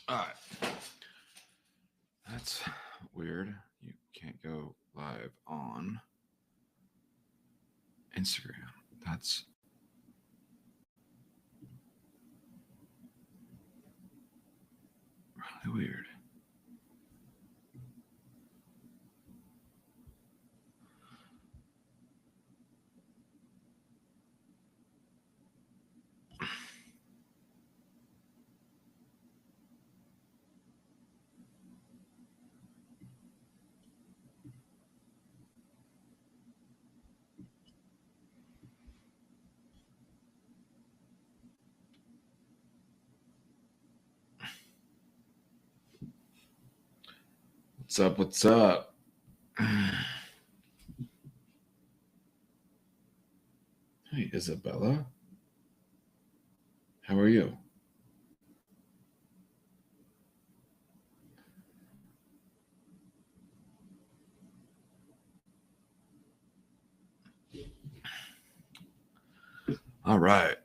All right. That's weird. You can't go live on Instagram. That's really weird. What's up? What's up? Hey, Isabella. How are you? All right.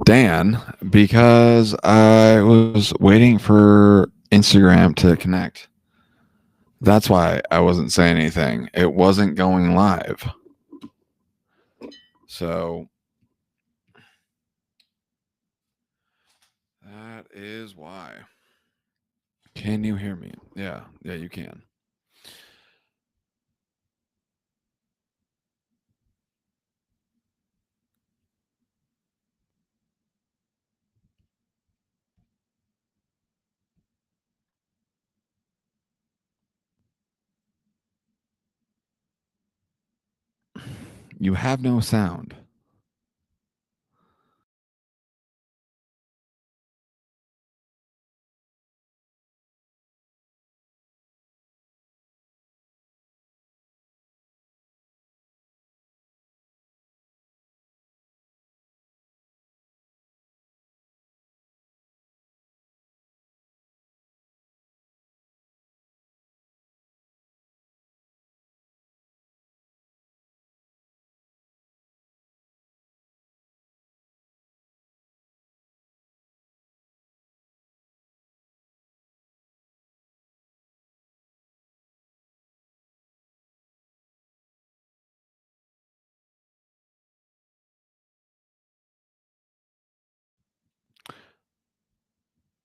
Dan, because I was waiting for Instagram to connect. That's why I wasn't saying anything. It wasn't going live. So that is why. Can you hear me? Yeah, you can. You have no sound.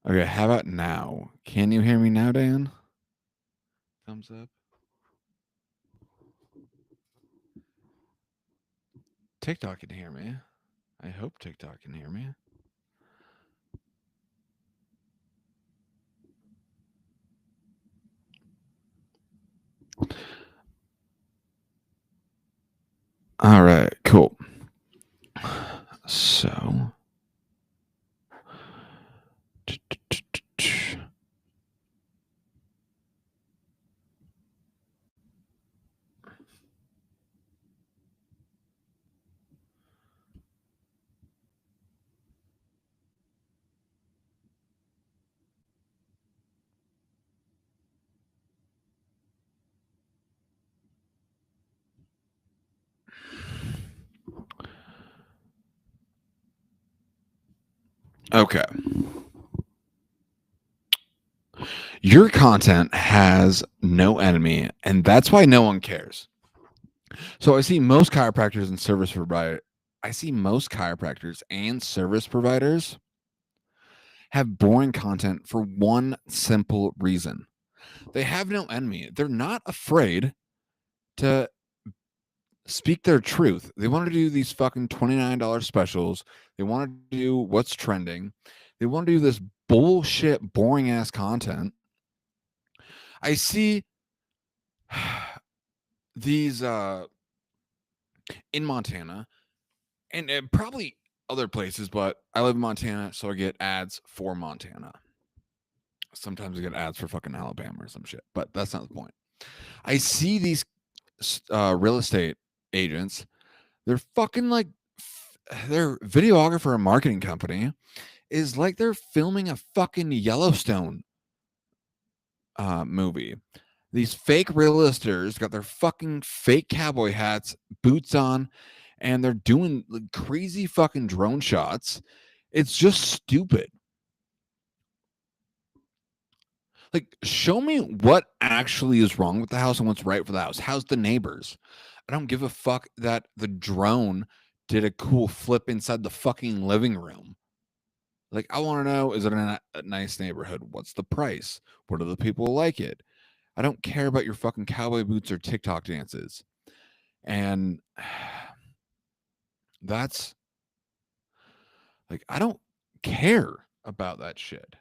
Okay, how about now? Can you hear me now, Dan? Thumbs up. TikTok can hear me. I hope TikTok can hear me. All right, cool. So, okay. Your content has no enemy, and that's why no one cares. So I see most chiropractors and service provider. I see most chiropractors and service providers have boring content for one simple reason. They have no enemy. They're not afraid to speak their truth. They want to do these fucking $29 specials. They want to do what's trending. They want to do this bullshit, boring ass content. I see these in Montana and probably other places, but I live in Montana, so I get ads for Montana. Sometimes I get ads for fucking Alabama or some shit, but that's not the point. I see these real estate agents. They're fucking like their videographer and marketing company is like they're filming a fucking Yellowstone movie. These fake realisters got their fucking fake cowboy hats, boots on, and they're doing like crazy fucking drone shots. It's just stupid. Like, show me what actually is wrong with the house and what's right for the house. How's the neighbors? I don't give a fuck that the drone did a cool flip inside the fucking living room. Like, I want to know, is it a nice neighborhood? What's the price? What do the people like it? I don't care about your fucking cowboy boots or TikTok dances. And that's like, I don't care about that shit.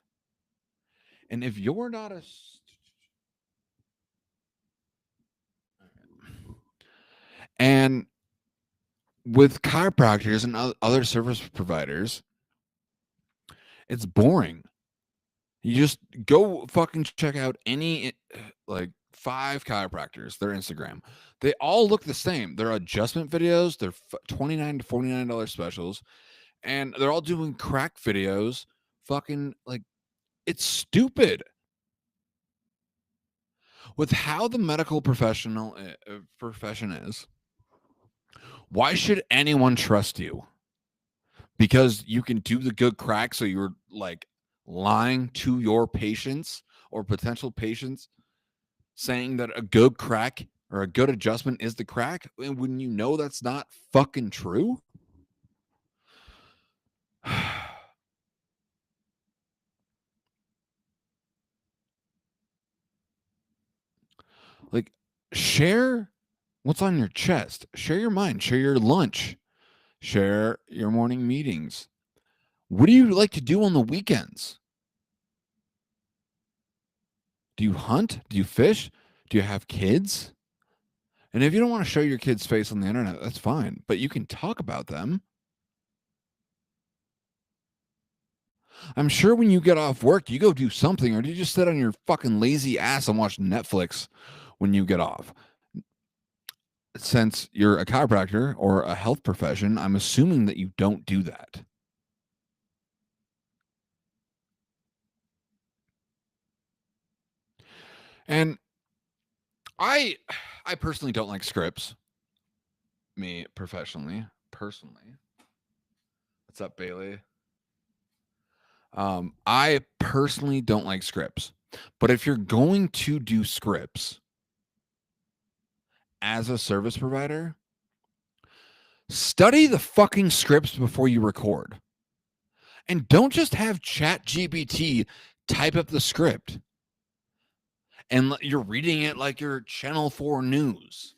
And if you're not a. And with chiropractors and other service providers, it's boring. You just go fucking check out any like 5 chiropractors, their Instagram. They all look the same. They're adjustment videos, they're $29 to $49 specials, and they're all doing crack videos. Fucking like, it's stupid. With how the medical profession is, why should anyone trust you? Because you can do the good crack, so you're like lying to your patients or potential patients, saying that a good crack or a good adjustment is the crack, and when you know that's not fucking true. Like, share what's on your chest, share your mind, share your lunch, share your morning meetings. What do you like to do on the weekends? Do you hunt? Do you fish? Do you have kids? And if you don't want to show your kid's face on the internet, that's fine, but you can talk about them. I'm sure when you get off work, you go do something, or do you just sit on your fucking lazy ass and watch Netflix when you get off? Since you're a chiropractor or a health profession, I'm assuming that you don't do that. And I I personally don't like scripts. Me personally. What's up, Bailey? I personally don't like scripts. But if you're going to do scripts as a service provider, study the fucking scripts before you record. And don't just have ChatGPT type up the script and you're reading it like you're Channel 4 news.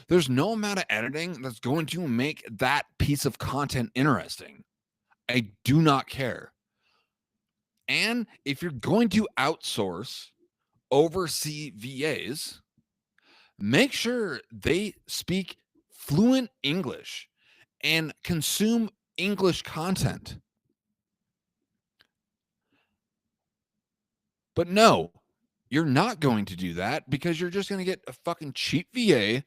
There's no amount of editing that's going to make that piece of content interesting. I do not care. And if you're going to outsource, oversee VAs, make sure they speak fluent English and consume English content. But no, you're not going to do that because you're just going to get a fucking cheap VA,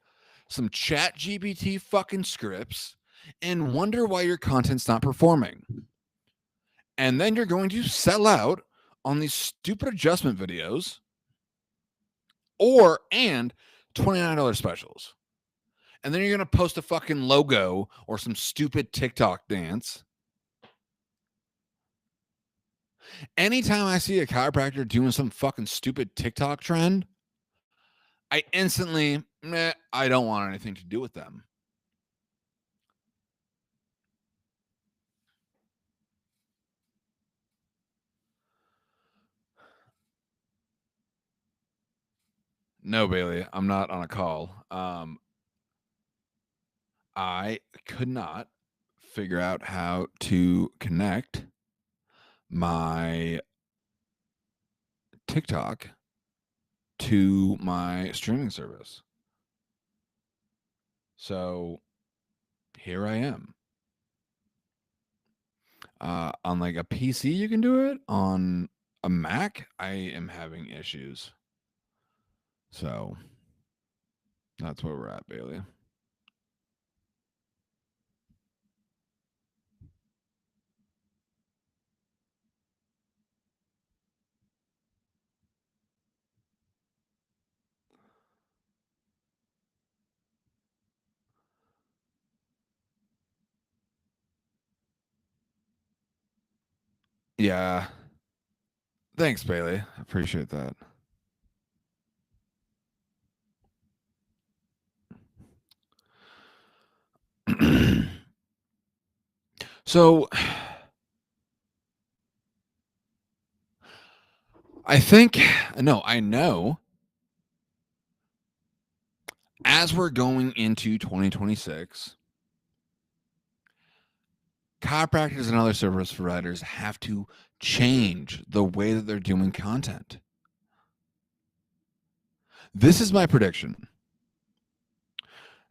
some ChatGPT fucking scripts, and wonder why your content's not performing. And then you're going to sell out on these stupid adjustment videos and $29 specials. And then you're going to post a fucking logo or some stupid TikTok dance. Anytime I see a chiropractor doing some fucking stupid TikTok trend, I instantly, I don't want anything to do with them. No, Bailey, I'm not on a call. I could not figure out how to connect my TikTok to my streaming service. So here I am. On like a PC, you can do it. On a Mac, I am having issues. So that's where we're at, Bailey. Yeah. Thanks, Bailey. I appreciate that. So I think, no, I know as we're going into 2026, chiropractors and other service providers have to change the way that they're doing content. This is my prediction.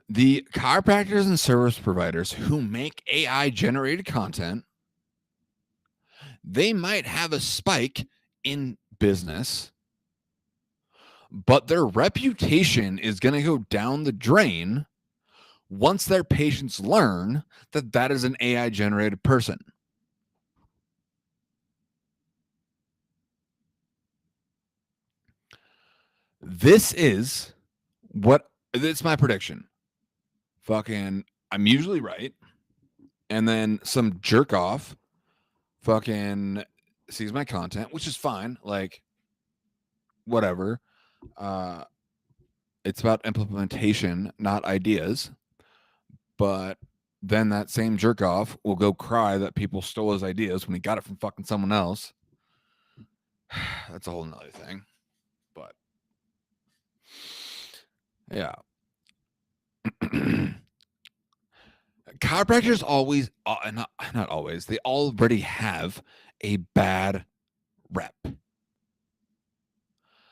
The chiropractors and service providers who make AI generated content, they might have a spike in business, but their reputation is going to go down the drain once their patients learn that that is an AI generated person. This is what it's my prediction. Fucking, I'm usually right. And then some jerk off fucking sees my content, which is fine. Like, whatever. It's about implementation, not ideas. But then that same jerk off will go cry that people stole his ideas when he got it from fucking someone else. That's a whole nother thing. But yeah. Chiropractors always, not always, they already have a bad rep.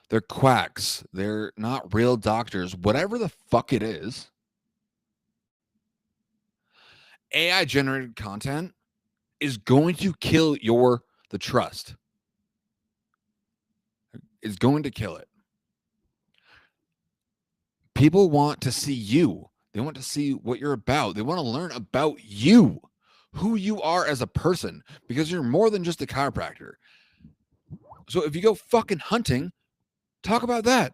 They're quacks. They're not real doctors. Whatever the fuck it is, AI generated content is going to kill the trust. It's going to kill it. People want to see you. They want to see what you're about. They want to learn about you, who you are as a person, because you're more than just a chiropractor. So if you go fucking hunting, talk about that.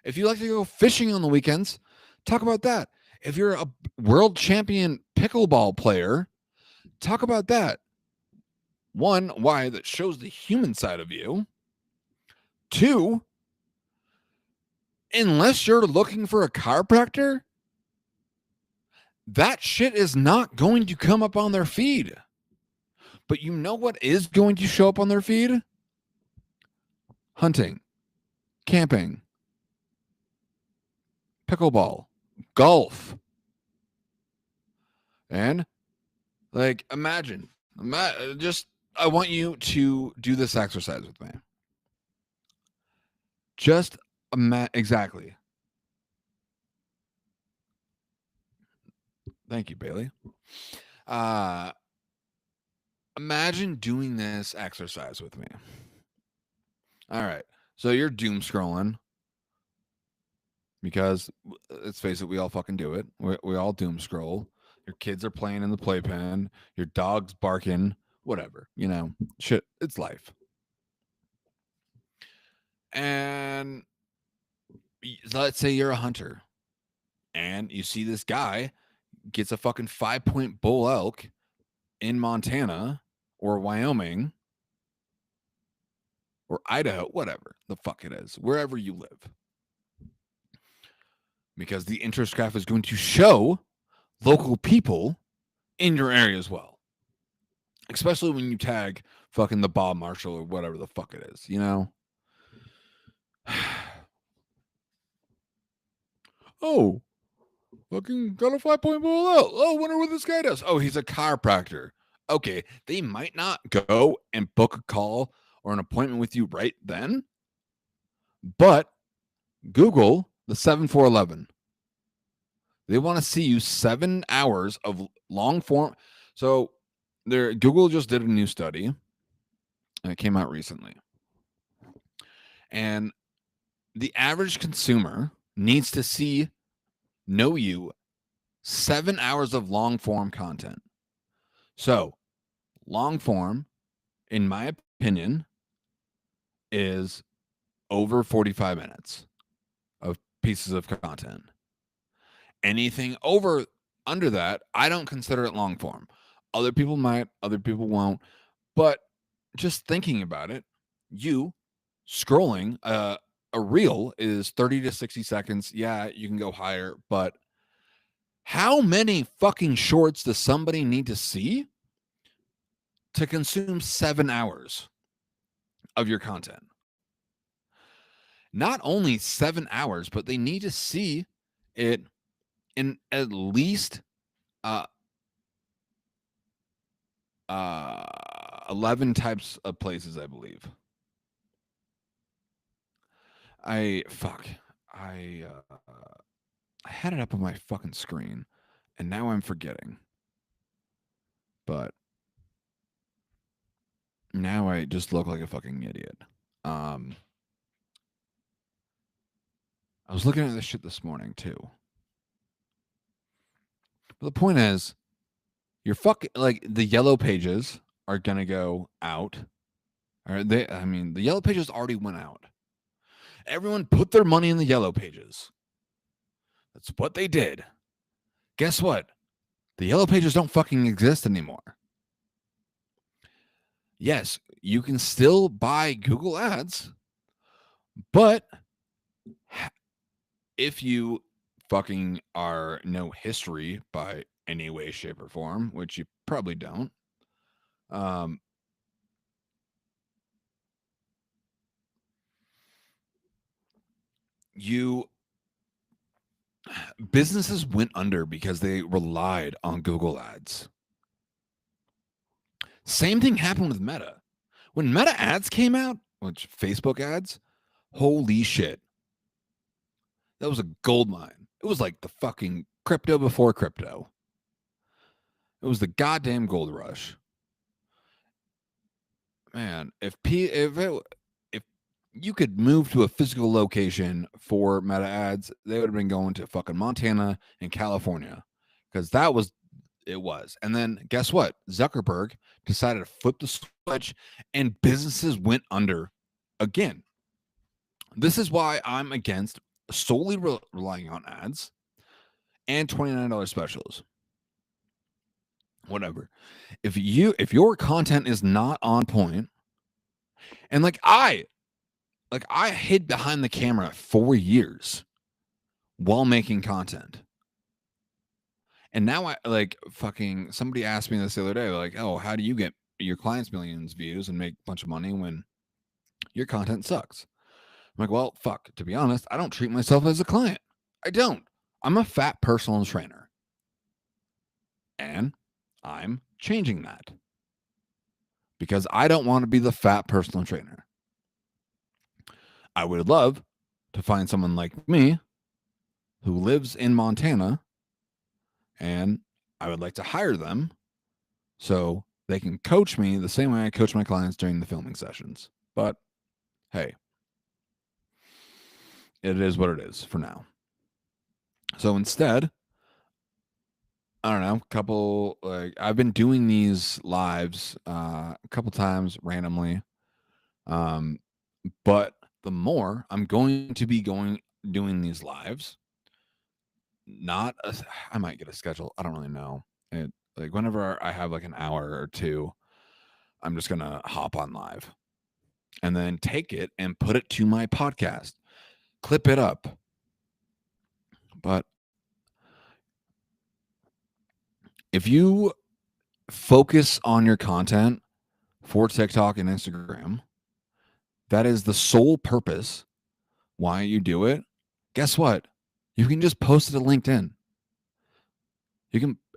If you like to go fishing on the weekends, talk about that. If you're a world champion pickleball player, talk about that. One, why that shows the human side of you. Two, unless you're looking for a chiropractor, that shit is not going to come up on their feed. But you know what is going to show up on their feed? Hunting, camping, pickleball, golf. And like, imagine, just, I want you to do this exercise with me. Just exactly. Thank you, Bailey. Imagine doing this exercise with me. All right. So you're doom scrolling because let's face it, we all fucking do it. We all doom scroll. Your kids are playing in the playpen. Your dog's barking. Whatever. You know, shit. It's life. And let's say you're a hunter and you see this guy gets a fucking 5-point bull elk in Montana or Wyoming or Idaho, whatever the fuck it is, wherever you live. Because the interest graph is going to show local people in your area as well. Especially when you tag fucking the Bob Marshall or whatever the fuck it is, you know? Oh, fucking got a 5-point bull out. Oh, wonder what this guy does. Oh, he's a chiropractor. Okay, they might not go and book a call or an appointment with you right then, but Google the 7411. They want to see you 7 hours of long form. So Google just did a new study and it came out recently. And the average consumer needs to know you 7 hours of long form content. So long form, in my opinion, is over 45 minutes of pieces of content. Anything under that, I don't consider it long form. Other people might, other people won't. But just thinking about it, you scrolling a reel is 30 to 60 seconds. Yeah, you can go higher, but how many fucking shorts does somebody need to see to consume 7 hours of your content? Not only 7 hours, but they need to see it in at least uh 11 types of places, I believe. I fuck. I uh, I had it up on my fucking screen, and now I'm forgetting. But now I just look like a fucking idiot. Um, I was looking at this shit this morning too. But the point is, your fucking like the yellow pages are gonna go out. Or they, I mean, the yellow pages already went out. Everyone put their money in the yellow pages. That's what they did. Guess what? The yellow pages don't fucking exist anymore. Yes, you can still buy Google Ads, but if you fucking are no history by any way, shape, or form, which you probably don't, um, you businesses went under because they relied on Google Ads. Same thing happened with Meta. When Meta ads came out, which Facebook ads, holy shit. That was a gold mine. It was like the fucking crypto before crypto. It was the goddamn gold rush. Man, if you could move to a physical location for Meta ads, they would have been going to fucking Montana and California because that was it was. And then guess what? Zuckerberg decided to flip the switch and businesses went under again. This is why I'm against solely relying on ads and $29 specials. Whatever. If your content is not on point, and I hid behind the camera for years while making content. And now I like fucking somebody asked me this the other day, like, oh, how do you get your clients millions views and make a bunch of money when your content sucks? I'm like, well, fuck, to be honest, I don't treat myself as a client. I don't. I'm a fat personal trainer. And I'm changing that. Because I don't want to be the fat personal trainer. I would love to find someone like me who lives in Montana, and I would like to hire them so they can coach me the same way I coach my clients during the filming sessions. But hey, it is what it is for now. So instead, I don't know, I've been doing these lives a couple times randomly. But the more I'm going to be doing these lives, I might get a schedule. I don't really know. Like whenever I have like an hour or two, I'm just gonna hop on live and then take it and put it to my podcast, clip it up. But if you focus on your content for TikTok and Instagram, that is the sole purpose why you do it. Guess what? You can just post it to LinkedIn.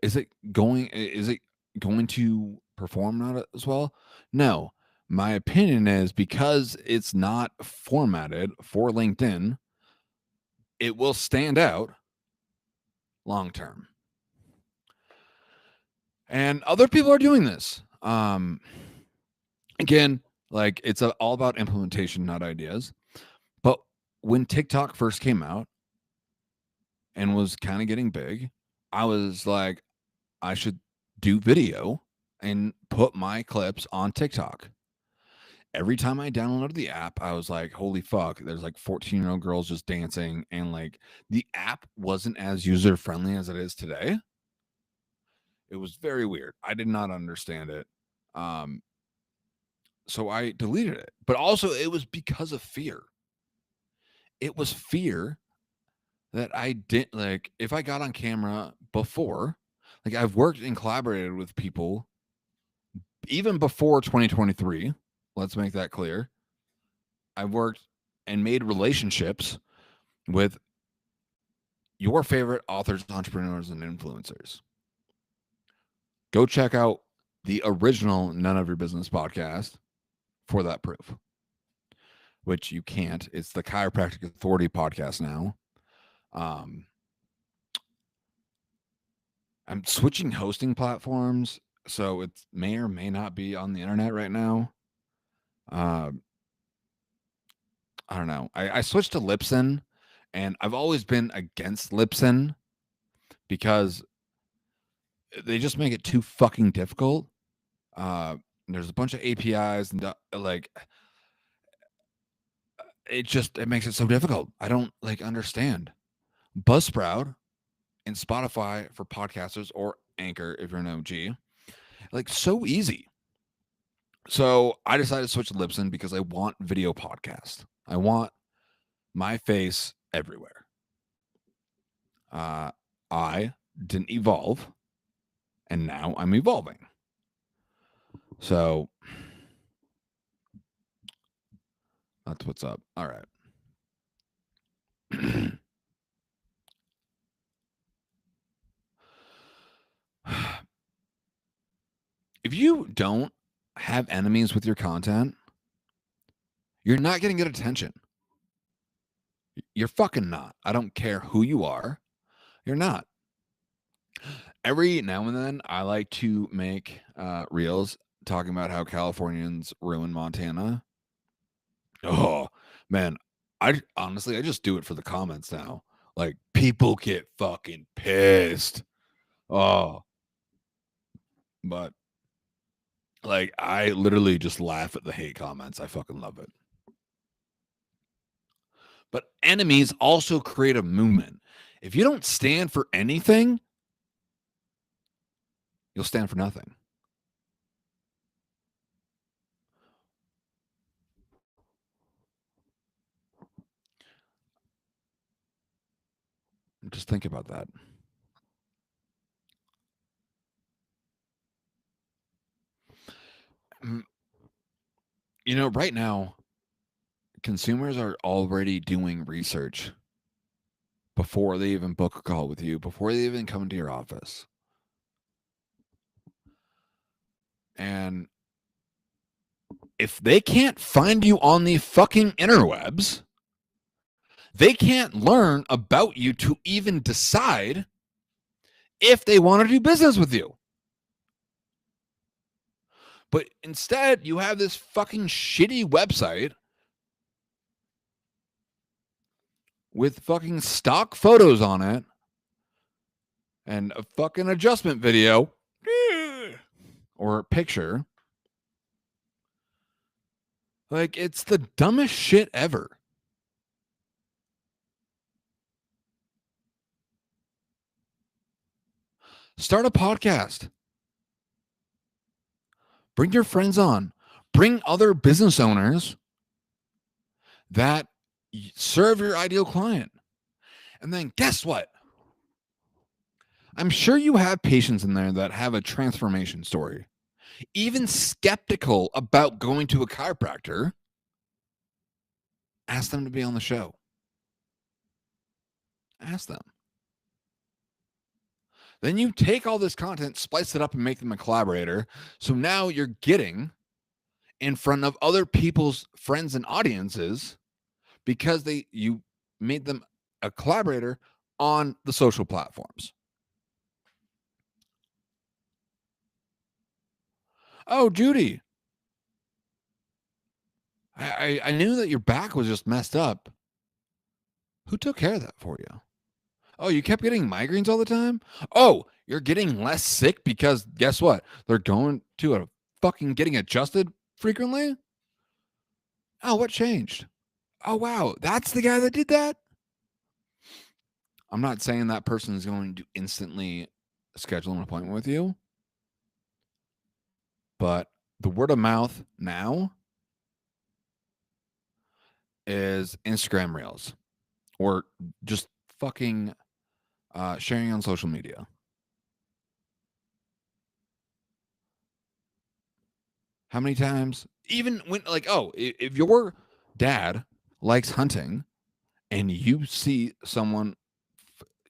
Is it going to perform not as well? No. My opinion is because it's not formatted for LinkedIn, it will stand out long term. And other people are doing this. Again, like it's all about implementation, not ideas. But when TikTok first came out and was kind of getting big, I was like, I should do video and put my clips on TikTok. Every time I downloaded the app, I was like, holy fuck, there's like 14-year-old girls just dancing. And like the app wasn't as user friendly as it is today. It was very weird. I did not understand it. So I deleted it. But also, it was because of fear. It was fear that I didn't like. If I got on camera before, like I've worked and collaborated with people even before 2023. Let's make that clear. I've worked and made relationships with your favorite authors, entrepreneurs, and influencers. Go check out the original None of Your Business podcast for that proof, which you can't. It's the Chiropractic Authority podcast now. I'm switching hosting platforms, so it may or may not be on the internet right now. I don't know. I switched to Libsyn, and I've always been against Libsyn because they just make it too fucking difficult. There's a bunch of APIs and like it makes it so difficult. I don't like understand. Buzzsprout and Spotify for podcasters or Anchor if you're an OG, like so easy. So I decided to switch to Libsyn because I want video podcast. I want my face everywhere. I didn't evolve, and now I'm evolving. So that's what's up. All right. If you don't have enemies with your content, you're not getting good attention. You're fucking not. I don't care who you are. You're not. Every now and then, I like to make reels talking about how Californians ruin Montana. Oh, man. I just do it for the comments now. Like, people get fucking pissed. Oh, but like, I literally just laugh at the hate comments. I fucking love it. But enemies also create a movement. If you don't stand for anything, you'll stand for nothing. Just think about that. You know, right now, consumers are already doing research before they even book a call with you, before they even come into your office. And if they can't find you on the fucking interwebs, they can't learn about you to even decide if they want to do business with you. But instead, you have this fucking shitty website with fucking stock photos on it and a fucking adjustment video or a picture. Like, it's the dumbest shit ever. Start a podcast. Bring your friends on. Bring other business owners that serve your ideal client. And then guess what? I'm sure you have patients in there that have a transformation story, even skeptical about going to a chiropractor. Ask them to be on the show. Ask them. Then you take all this content, splice it up, and make them a collaborator. So now you're getting in front of other people's friends and audiences because you made them a collaborator on the social platforms. Oh, Judy, I knew that your back was just messed up. Who took care of that for you? Oh, you kept getting migraines all the time? Oh, you're getting less sick because guess what? They're going to a fucking getting adjusted frequently? Oh, what changed? Oh, wow. That's the guy that did that? I'm not saying that person is going to instantly schedule an appointment with you, but the word of mouth now is Instagram Reels or just fucking sharing on social media. How many times? Even when, like, oh, if your dad likes hunting and you see someone,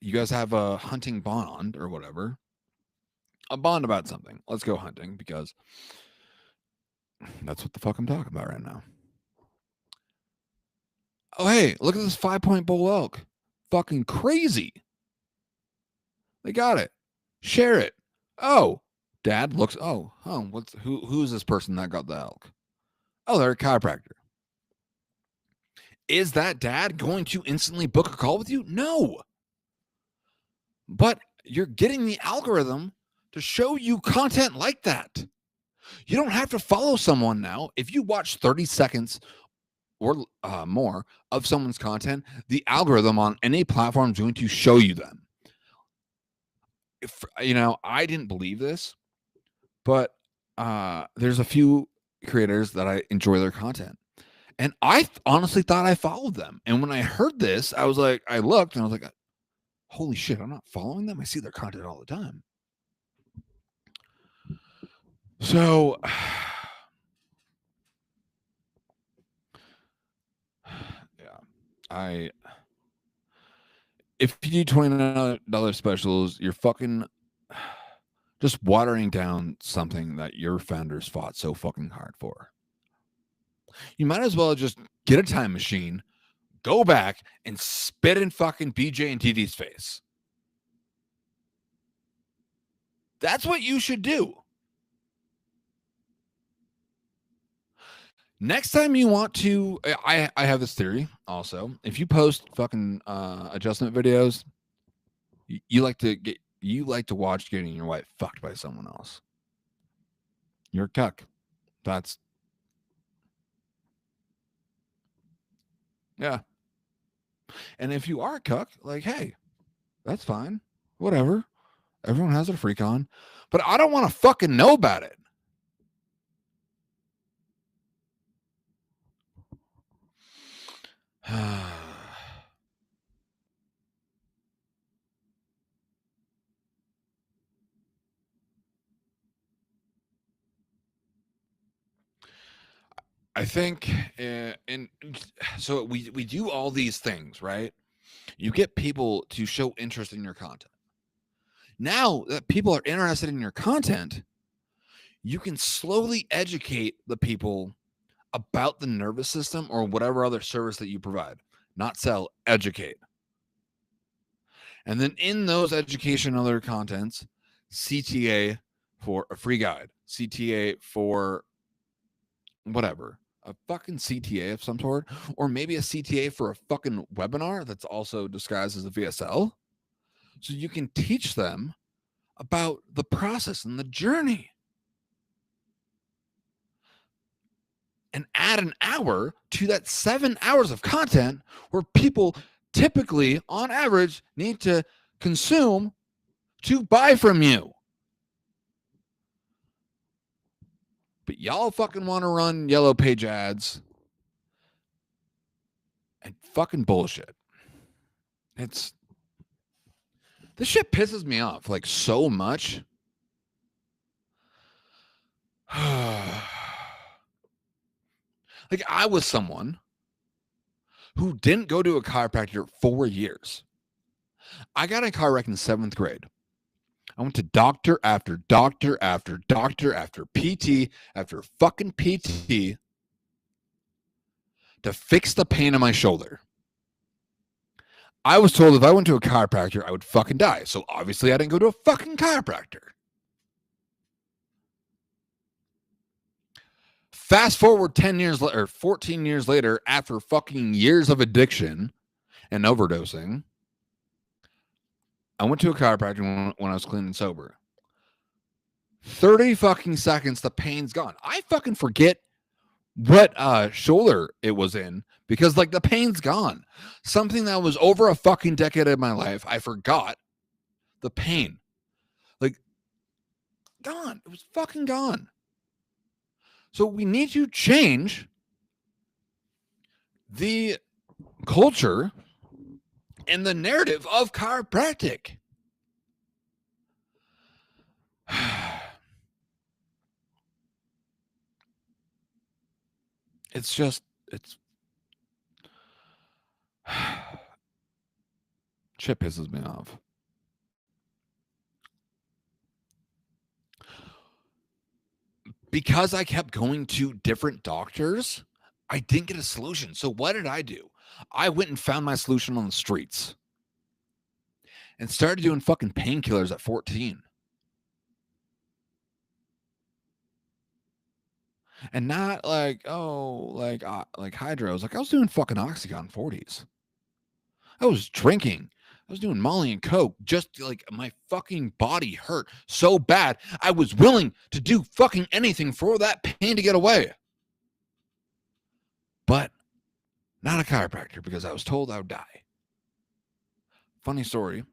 you guys have a hunting bond or whatever, a bond about something. Let's go hunting because that's what the fuck I'm talking about right now. Oh, hey, look at this 5-point bull elk. Fucking crazy. They got it. Share it. Oh, dad looks. Who's this person that got the elk? Oh, they're a chiropractor. Is that dad going to instantly book a call with you? No. But you're getting the algorithm to show you content like that. You don't have to follow someone now. If you watch 30 seconds or more of someone's content, the algorithm on any platform is going to show you them. If, I didn't believe this, but there's a few creators that I enjoy their content. And I honestly thought I followed them. And when I heard this, I was like, I looked and I was like, holy shit, I'm not following them. I see their content all the time. So, yeah, if you do $29 specials, you're fucking just watering down something that your founders fought so fucking hard for. You might as well just get a time machine, go back and spit in fucking BJ and TD's face. That's what you should do. Next time you want to, I have this theory also. If you post fucking adjustment videos, you like to watch getting your wife fucked by someone else. You're a cuck. Yeah. And if you are a cuck, like, hey, that's fine. Whatever. Everyone has their freak on. But I don't want to fucking know about it. I think, and so we do all these things, right? You get people to show interest in your content. Now that people are interested in your content, you can slowly educate the people about the nervous system or whatever other service that you provide. Not sell, educate. And then in those education and other contents, CTA for a free guide, CTA for whatever, a fucking CTA of some sort, or maybe a CTA for a fucking webinar that's also disguised as a VSL. So you can teach them about the process and the journey. And add an hour to that 7 hours of content where people typically, on average, need to consume to buy from you. But y'all fucking want to run yellow page ads and fucking bullshit. This shit pisses me off like so much. Like, I was someone who didn't go to a chiropractor 4 years. I got in a car wreck in 7th grade. I went to doctor after doctor after doctor after PT after fucking PT to fix the pain in my shoulder. I was told if I went to a chiropractor, I would fucking die. So obviously I didn't go to a fucking chiropractor. Fast forward 10 years later, 14 years later, after fucking years of addiction and overdosing, I went to a chiropractor when I was clean and sober. 30 fucking seconds, the pain's gone. I fucking forget what shoulder it was in because like the pain's gone. Something that was over a fucking decade of my life, I forgot the pain. Like, gone. It was fucking gone. So we need to change the culture and the narrative of chiropractic. It's just, shit pisses me off. Because I kept going to different doctors, I didn't get a solution. So what did I do? I went and found my solution on the streets and started doing fucking painkillers at 14. And not like, like hydros. Like I was doing fucking Oxycontin 40s. I was drinking. I was doing Molly and Coke. Just like my fucking body hurt so bad. I was willing to do fucking anything for that pain to get away. But not a chiropractor because I was told I would die. Funny story.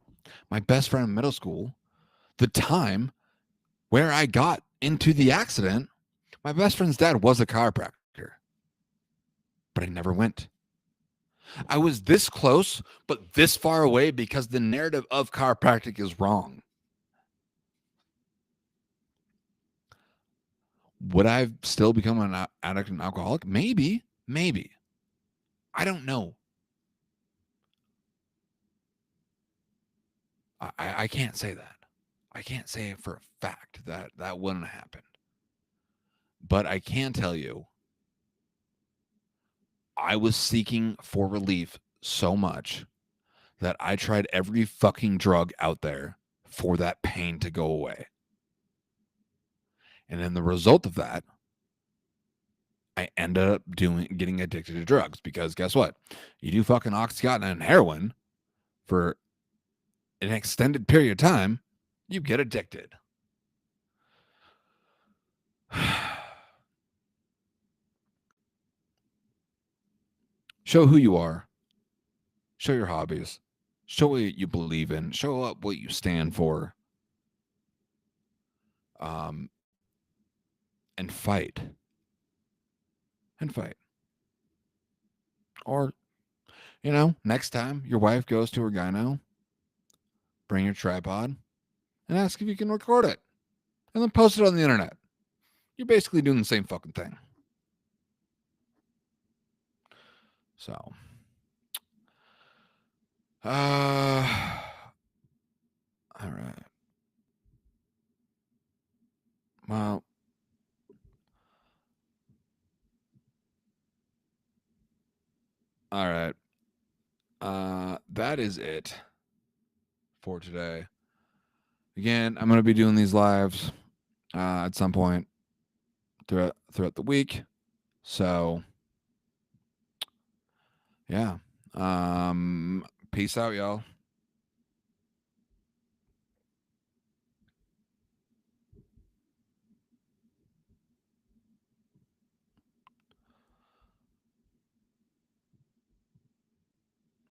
My best friend in middle school, the time where I got into the accident, my best friend's dad was a chiropractor, but I never went. I was this close, but this far away because the narrative of chiropractic is wrong. Would I still become an addict and alcoholic? Maybe. I don't know. I can't say that. I can't say for a fact that that wouldn't have happened. But I can tell you, I was seeking for relief so much that I tried every fucking drug out there for that pain to go away. And then the result of that, I ended up getting addicted to drugs because guess what? You do fucking Oxycontin and heroin for an extended period of time, you get addicted. Show who you are. Show your hobbies. Show what you believe in. Show up what you stand for. And fight. Or, next time your wife goes to her gyno, bring your tripod and ask if you can record it and then post it on the internet. You're basically doing the same fucking thing. So, all right. Well, all right. That is it for today. Again, I'm going to be doing these lives at some point throughout the week. So, yeah. Peace out, y'all.